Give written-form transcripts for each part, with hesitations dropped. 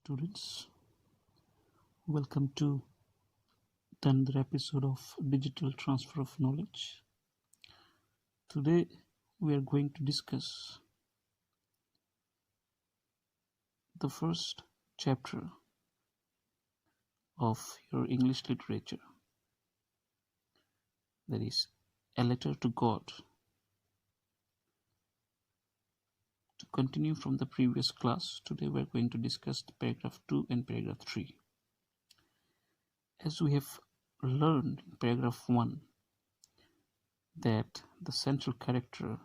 students. Welcome to another episode of Digital Transfer of Knowledge. Today we are going to discuss the first chapter of your English literature, that is, A Letter to God. To continue from the previous class, today we are going to discuss the paragraph 2 and paragraph 3. As we have learned in paragraph 1 that the central character,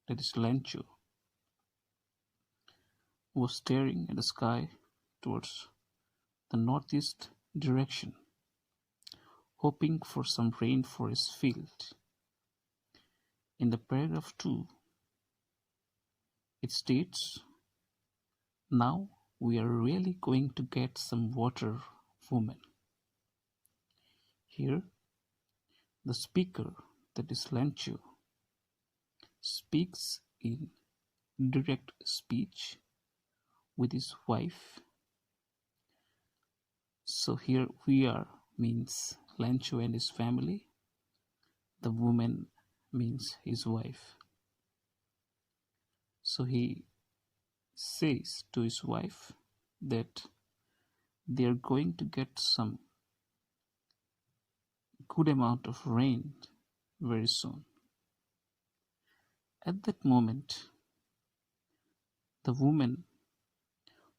that is Lancho, was staring at the sky towards the northeast direction, hoping for some rain for his field. In the paragraph 2, it states, "Now we are really going to get some water, woman." Here, the speaker, that is Lancho, speaks in direct speech with his wife. So here we are means Lancho and his family. The woman means his wife. So he says to his wife that they are going to get some good amount of rain very soon. At that moment, the woman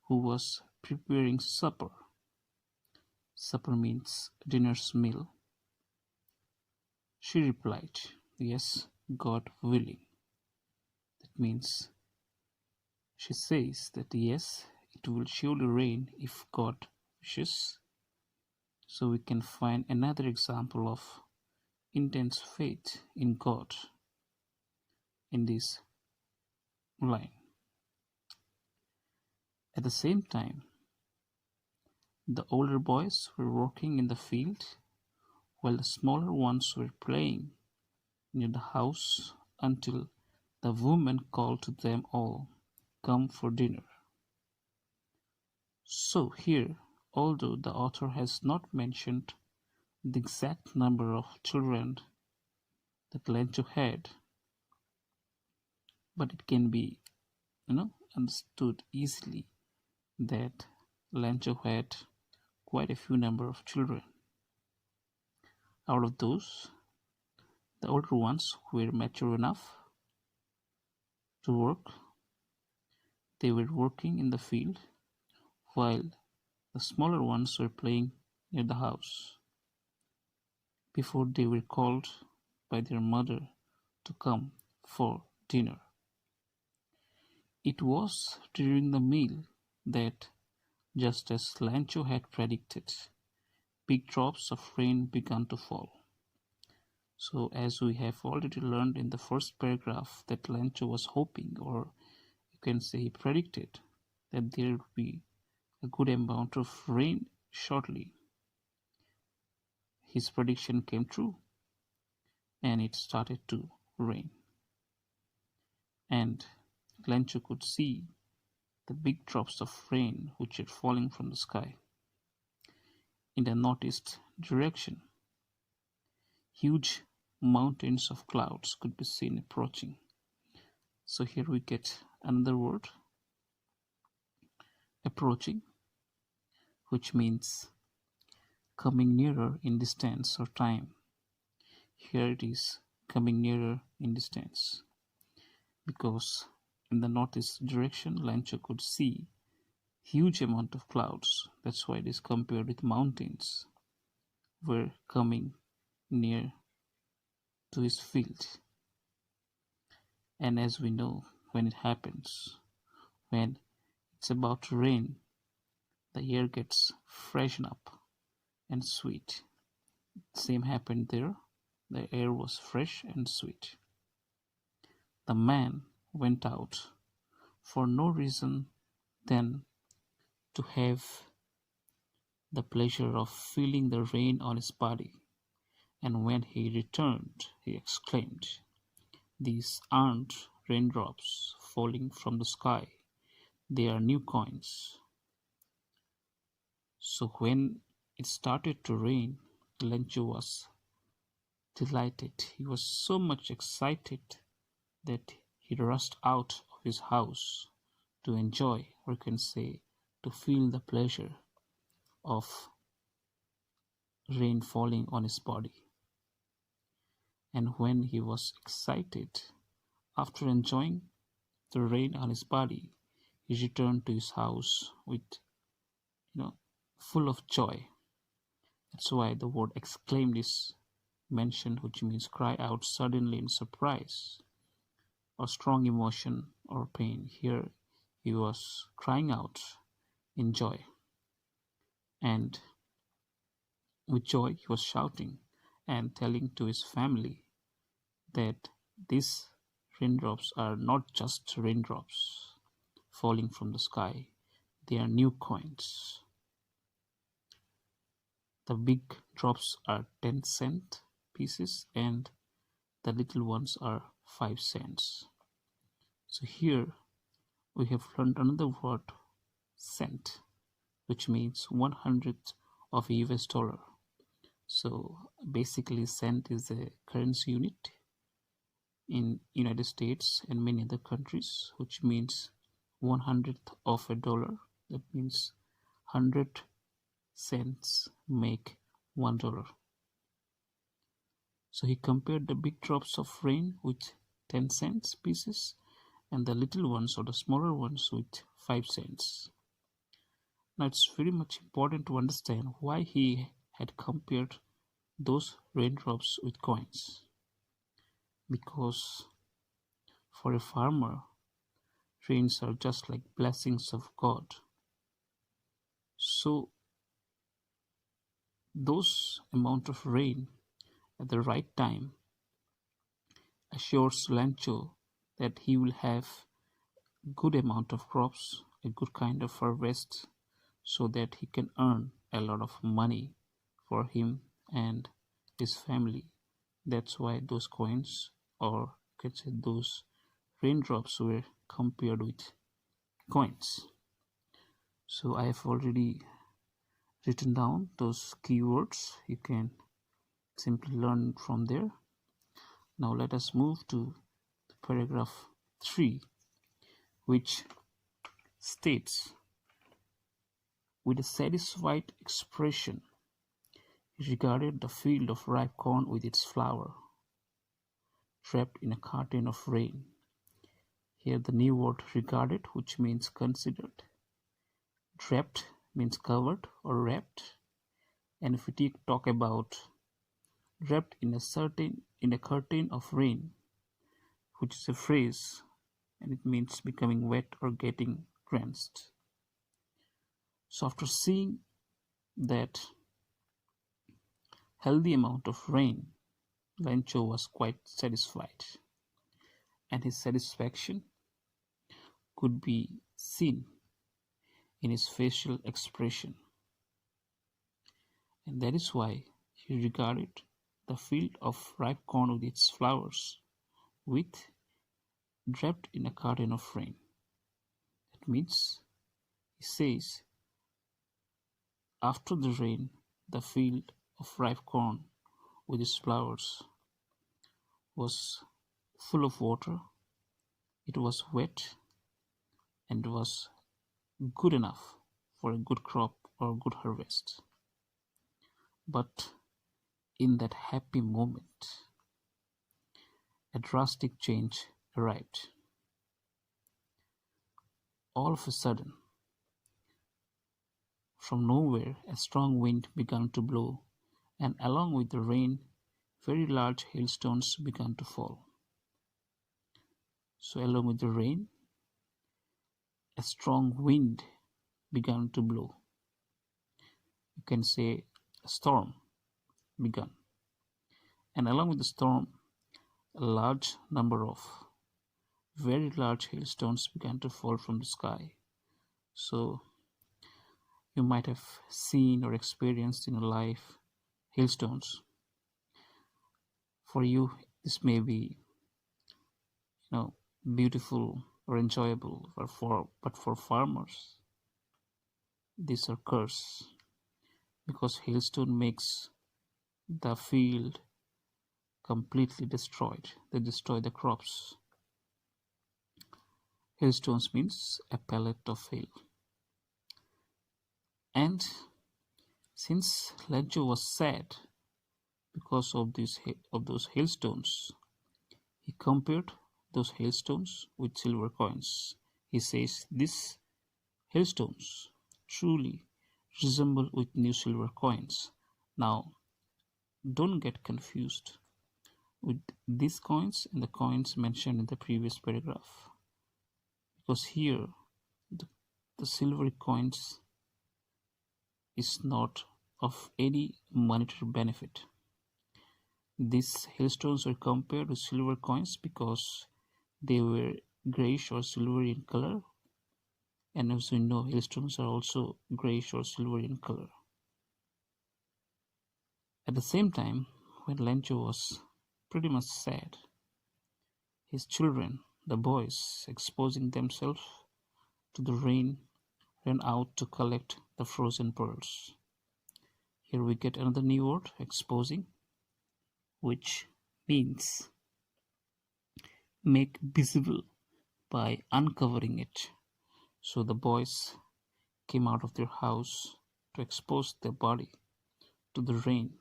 who was preparing supper means dinner's meal, she replied, "Yes, God willing." That means she says that yes, it will surely rain if God wishes. So we can find another example of intense faith in God in this line. At the same time, the older boys were working in the field while the smaller ones were playing near the house until the woman called to them all, "Come for dinner." So here, although the author has not mentioned the exact number of children that Lancho had, but it can be, understood easily that Lancho had quite a few number of children. Out of those, the older ones were mature enough to work. They were working in the field while the smaller ones were playing near the house before they were called by their mother to come for dinner. It was during the meal that, just as Lancho had predicted, big drops of rain began to fall. So as we have already learned in the first paragraph that Lancho was hoping, or you can say he predicted, that there would be a good amount of rain shortly. His prediction came true, and it started to rain. And Lancho could see the big drops of rain which were falling from the sky. In the northeast direction, huge mountains of clouds could be seen approaching. So here we get another word, approaching, which means coming nearer in distance or time. Here it is coming nearer in distance, because in the northeast direction Lancho could see huge amount of clouds. That's why it is compared with mountains were coming near to his field. And as we know, when it happens, when it's about to rain, the air gets freshened up and sweet. Same happened there. The air was fresh and sweet. The man went out for no reason than to have the pleasure of feeling the rain on his body. And when he returned, he exclaimed, "These aren't raindrops falling from the sky, they are new coins." So when it started to rain, Lencho was delighted. He was so much excited that he rushed out of his house to enjoy, or you can say, to feel the pleasure of rain falling on his body. And when he was excited, after enjoying the rain on his body, he returned to his house with, full of joy. That's why the word exclaimed is mentioned, which means cry out suddenly in surprise or strong emotion or pain. Here he was crying out in joy, and with joy he was shouting and telling to his family that these raindrops are not just raindrops falling from the sky, they are new coins. The big drops are 10-cent pieces and the little ones are 5 cents. So here we have learned another word, cent, which means 1/100th of a US dollar. So basically cent is a currency unit in United States and many other countries, which means 1/100th of a dollar. That means 100 cents make $1. So he compared the big drops of rain with 10 cents pieces and the little ones or the smaller ones with 5 cents. Now it's very much important to understand why he had compared those raindrops with coins. Because for a farmer, rains are just like blessings of God. So those amount of rain at the right time assures Lancho that he will have good amount of crops, a good kind of harvest, so that he can earn a lot of money for him and his family. That's why those coins, or you could say those raindrops, were compared with coins. So I have already written down those keywords. You can simply learn from there. Now let us move to paragraph 3, which states, with a satisfied expression, he regarded the field of ripe corn with its flower, wrapped in a curtain of rain. Here the new word regarded, which means considered. Wrapped means covered or wrapped. And if we talk about wrapped in a curtain of rain, which is a phrase, and it means becoming wet or getting drenched. So after seeing that healthy amount of rain, Lancho was quite satisfied, and his satisfaction could be seen in his facial expression. And that is why he regarded the field of ripe corn with its flowers with wrapped in a curtain of rain. That means, he says, after the rain, the field of ripe corn with its flowers was full of water, it was wet, and was good enough for a good crop or a good harvest. But in that happy moment, a drastic change arrived. All of a sudden, from nowhere, a strong wind began to blow, and along with the rain, very large hailstones began to fall. So along with the rain, a strong wind began to blow. You can say a storm began. And along with the storm, a large number of very large hailstones began to fall from the sky. So you might have seen or experienced in your life hailstones. For you, this may be, beautiful or enjoyable, but for farmers, these are curse. because hailstone makes the field completely destroyed. They destroy the crops. Hailstones means a pellet of hail. And since Ledger was sad because of those hailstones, he compared those hailstones with silver coins. He says these hailstones truly resemble with new silver coins. Now, don't get confused with these coins and the coins mentioned in the previous paragraph, because here the, the silver coins is not of any monetary benefit. These hailstones were compared with silver coins because they were grayish or silvery in color, and as we know, hailstones are also grayish or silvery in color. At the same time, when Lencho was pretty much sad, his children, the boys, exposing themselves to the rain, ran out to collect the frozen pearls. Here we get another new word, exposing, which means make visible by uncovering it. So the boys came out of their house to expose their body to the rain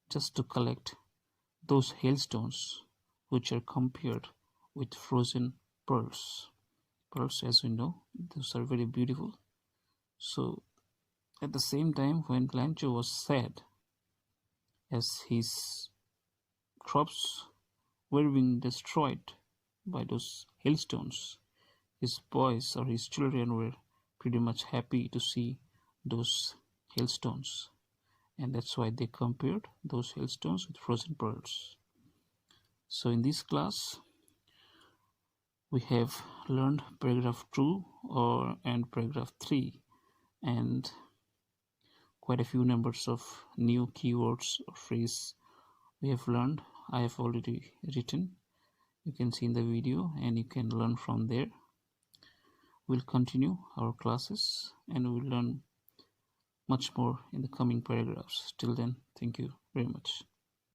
just to collect those hailstones which are compared with frozen pearls. Pearls, as we know, those are very beautiful. So at the same time, when Lancho was sad as his crops were being destroyed by those hailstones, his boys or his children were pretty much happy to see those hailstones, and that's why they compared those hailstones with frozen pearls. So in this class we have learned paragraph 2 and paragraph 3, and quite a few numbers of new keywords or phrases we have learned. I have already written, you can see in the video, and you can learn from there. We'll continue our classes and we'll learn much more in the coming paragraphs. Till then, thank you very much.